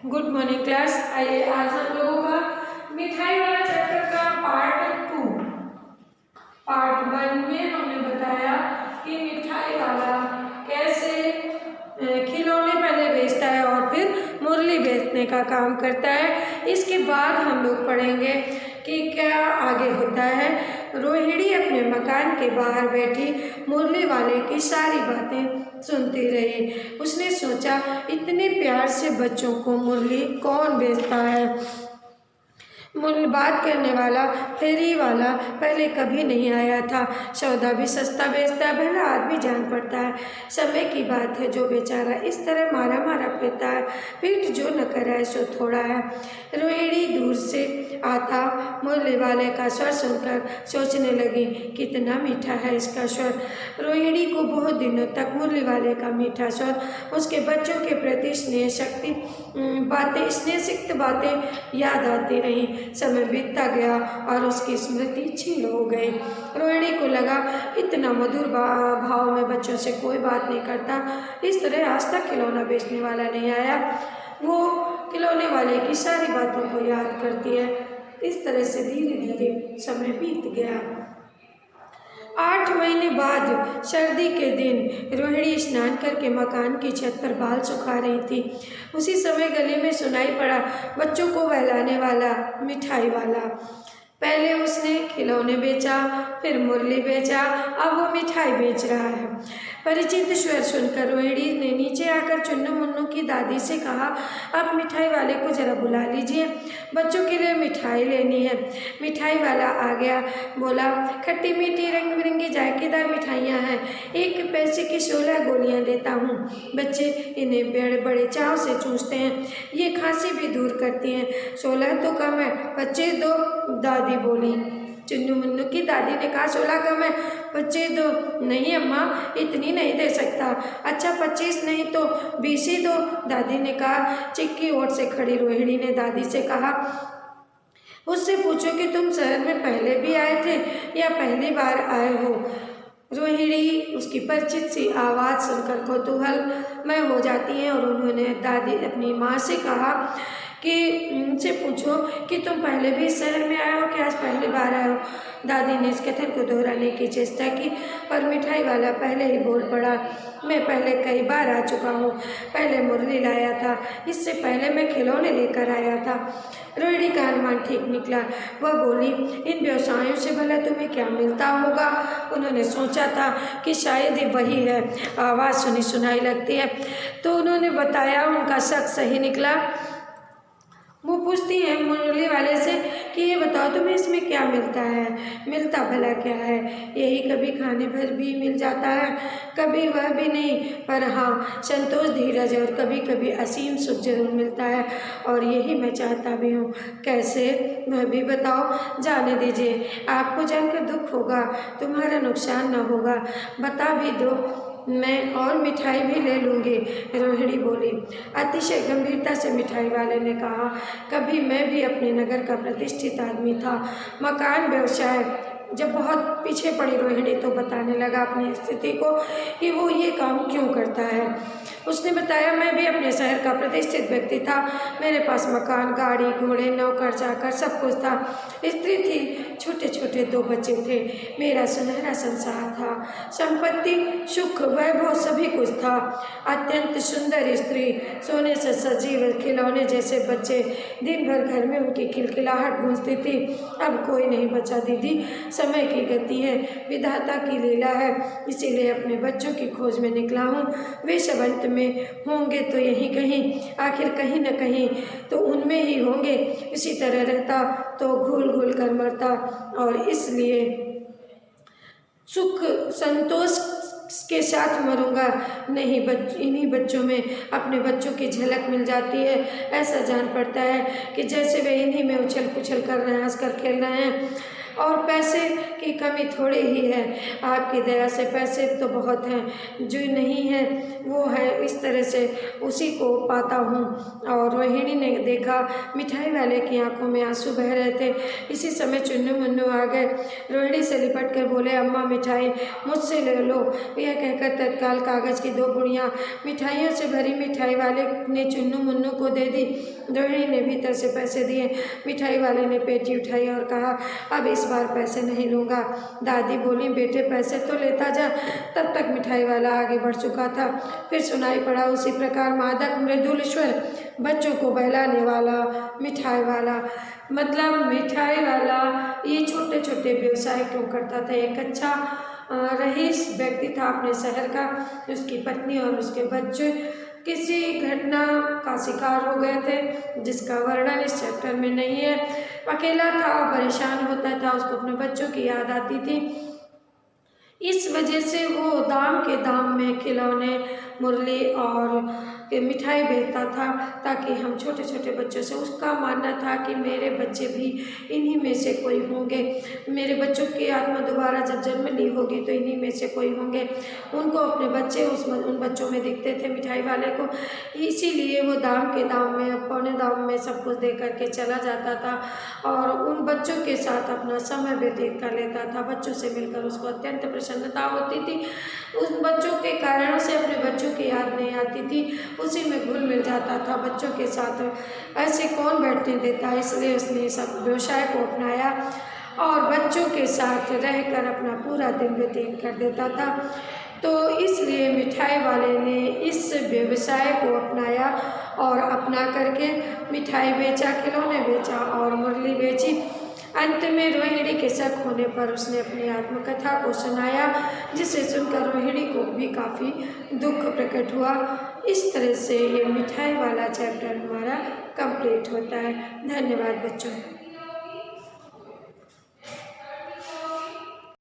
Good morning class. आइए आज हम लोगों का मिठाई वाला चैप्टर का पार्ट 1 में हमने बताया कि मिठाई वाला कैसे खिलौने पहले बेचता है और फिर मुरली बेचने का काम करता है। इसके बाद हम लोग पढ़ेंगे कि क्या आगे होता है। रोहिणी अपने मकान के बाहर बैठी मुरली वाले की सारी बातें सुनती रही। उसने सोचा, इतने प्यार से बच्चों को मुरली कौन बेचता है। मुरली बात करने वाला फेरी वाला पहले कभी नहीं आया था। सौदा भी सस्ता बेचता है, भला आदमी जान पड़ता है। समय की बात है, जो बेचारा इस तरह मारा मारा फिरता है, पीठ जो न कराए सो थोड़ा है। रोहिणी दूर से आता मुरली वाले का स्वर सुनकर सोचने लगी, कितना मीठा है इसका स्वर। रोहिणी को बहुत दिनों तक मुरली वाले का मीठा स्वर, उसके बच्चों के प्रति स्नेहसिक्त बातें याद आती रहीं। समय बीतता गया और उसकी स्मृति छीन हो गई। रोहिणी को लगा, इतना मधुर भाव में बच्चों से कोई बात नहीं करता। इस तरह आज तक खिलौना बेचने वाला नहीं आया। वो खिलौने वाले की सारी बातों को याद करती है। इस तरह से धीरे धीरे समय बीत गया। 8 महीने बाद सर्दी के दिन रोहिणी स्नान करके मकान की छत पर बाल सुखा रही थी। उसी समय गली में सुनाई पड़ा बच्चों को बहलाने वाला मिठाई वाला। पहले उसने खिलौने बेचा, फिर मुरली बेचा, अब वो मिठाई बेच रहा है। परिचित स्वर सुनकर रोहिणी ने नीचे आकर चुन्नू मुन्नू की दादी से कहा, आप मिठाई वाले को जरा बुला लीजिए, बच्चों के लिए मिठाई लेनी है। मिठाई वाला आ गया, बोला, खट्टी मीठी रंग बिरंगी जायकेदार मिठाइयाँ हैं, 1 पैसे की 16 गोलियाँ देता हूँ। बच्चे इन्हें बड़े चाव से चूसते हैं, ये खांसी भी दूर करती हैं। 16 तो कम है, 25 दो, दादी बोली। चुन्नू मुन्नू की दादी ने कहा, 16 कम है, 25 दो। नहीं अम्मा, इतनी नहीं दे सकता। अच्छा 25 नहीं तो 20 ही दो, दादी ने कहा। चिक्की ओट से खड़ी रोहिणी ने दादी से कहा, उससे पूछो कि तुम शहर में पहले भी आए थे या पहली बार आए हो। रोहिणी उसकी परिचित सी आवाज़ सुनकर कौतूहलमय हो जाती है और उन्होंने दादी अपनी माँ से कहा कि उनसे पूछो कि तुम पहले भी इस शहर में आए हो कि आज पहली बार आए हो। दादी ने इस कथन को दोहराने की चेष्टा की, पर मिठाई वाला पहले ही बोल पड़ा, मैं पहले कई बार आ चुका हूँ। पहले मुरली लाया था, इससे पहले मैं खिलौने लेकर आया था। रोहिणी का अनुमान ठीक निकला। वह बोली, इन व्यवसायों से भला तुम्हें क्या मिलता होगा। उन्होंने सोचा था कि शायद ही वही है, आवाज़ सुनी सुनाई लगती है। तो उन्होंने बताया, उनका शक सही निकला। वो पूछती है मुरली वाले से कि ये बताओ तुम्हें इसमें क्या मिलता है। मिलता भला क्या है, यही कभी खाने भर भी मिल जाता है, कभी वह भी नहीं, पर हाँ संतोष, धीरज और कभी कभी असीम सुख जरूर मिलता है, और यही मैं चाहता भी हूँ। कैसे, वह भी बताओ। जाने दीजिए, आपको जानकर दुख होगा, तुम्हारा नुकसान न होगा, बता भी दो, मैं और मिठाई भी ले लूँगी। रोहिणी बोली। अतिशय गंभीरता से मिठाई वाले ने कहा, कभी मैं भी अपने नगर का प्रतिष्ठित आदमी था, मकान व्यवसाय। जब बहुत पीछे पड़ी रोहिणी तो बताने लगा अपनी स्थिति को कि वो ये काम क्यों करता है। उसने बताया, मैं भी अपने शहर का प्रतिष्ठित व्यक्ति था, मेरे पास मकान, गाड़ी, घोड़े, नौकर चाकर सब कुछ था, स्त्री थी, छोटे छोटे 2 बच्चे थे, मेरा सुनहरा संसार था, संपत्ति, सुख, वैभव सभी कुछ था। अत्यंत सुंदर स्त्री, सोने से सजीव खिलौने जैसे बच्चे, दिन भर घर में उनकी खिलखिलाहट गूंजती थी। अब कोई नहीं बचा दीदी, समय की गति है, विधाता की लीला है, इसीलिए अपने बच्चों की खोज में निकला हूँ। वे सब अंत में होंगे तो यहीं कहीं, आखिर कहीं न कहीं तो उनमें ही होंगे। इसी तरह रहता तो घुल घुल कर मरता, और इसलिए सुख संतोष के साथ मरूंगा। नहीं, इन्हीं बच्चों में अपने बच्चों की झलक मिल जाती है। ऐसा जान पड़ता है कि जैसे वे इन्हीं में उछल पुछल कर रहे हैं, हंस कर खेल रहे हैं। और पैसे की कमी थोड़ी ही है, आपकी दया से पैसे तो बहुत हैं, जो नहीं है वो है, इस तरह से उसी को पाता हूँ। और रोहिणी ने देखा मिठाई वाले की आंखों में आंसू बह रहे थे। इसी समय चुन्नू मुन्नू आ गए। रोहिणी से लिपट कर बोले, अम्मा मिठाई मुझसे ले लो। यह कहकर तत्काल कागज़ की 2 गुड़ियाँ मिठाइयों से भरी मिठाई वाले ने चुन्नू मुन्नू को दे दी। रोहिणी ने भीतर से पैसे दिए। मिठाई वाले ने पेटी उठाई और कहा, अब इस बार पैसे नहीं लूँगा। दादी बोली, बेटे पैसे तो लेता जा। तब तक मिठाई वाला आगे बढ़ चुका था। फिर सुनाई पड़ा उसी प्रकार मादक मृदुल स्वर, बच्चों को बहलाने वाला मिठाई वाला। मतलब मिठाई वाला ये छोटे छोटे व्यवसाय क्यों करता था? एक अच्छा रईस व्यक्ति था अपने शहर का। उसकी पत्नी और उसके बच्चे किसी घटना का शिकार हो गए थे, जिसका वर्णन इस चैप्टर में नहीं है। अकेला था और परेशान होता था, उसको अपने बच्चों की याद आती थी। इस वजह से वो दाम के दाम में खिलौने, मुरली और मिठाई बेचता था, ताकि हम छोटे छोटे बच्चों से, उसका मानना था कि मेरे बच्चे भी इन्हीं में से कोई होंगे, मेरे बच्चों की आत्मा दोबारा जब जन्म ली होगी तो इन्हीं में से कोई होंगे। उनको अपने बच्चे उन बच्चों में दिखते थे मिठाई वाले को, इसीलिए वो दाम के दाम में, पौने दाम में सब कुछ दे करके चला जाता था और उन बच्चों के साथ अपना समय व्यतीत कर लेता था। बच्चों से मिलकर उसको अत्यंत प्रसन्नता होती थी। उन बच्चों के कारणों से अपने बच्चों की याद नहीं आती थी, उसी में घुल मिल जाता था बच्चों के साथ। ऐसे कौन बैठने देता, इसलिए उसने सब व्यवसाय को अपनाया और बच्चों के साथ रहकर अपना पूरा दिन व्यतीत कर देता था। तो इसलिए मिठाई वाले ने इस व्यवसाय को अपनाया और अपना करके मिठाई बेचा, खिलौने बेचा और मुरली बेची। अंत में रोहिणी के शक होने पर उसने अपनी आत्मकथा को सुनाया, जिसे सुनकर रोहिणी को भी काफ़ी दुख प्रकट हुआ। इस तरह से ये मिठाई वाला चैप्टर हमारा कंप्लीट होता है। धन्यवाद बच्चों।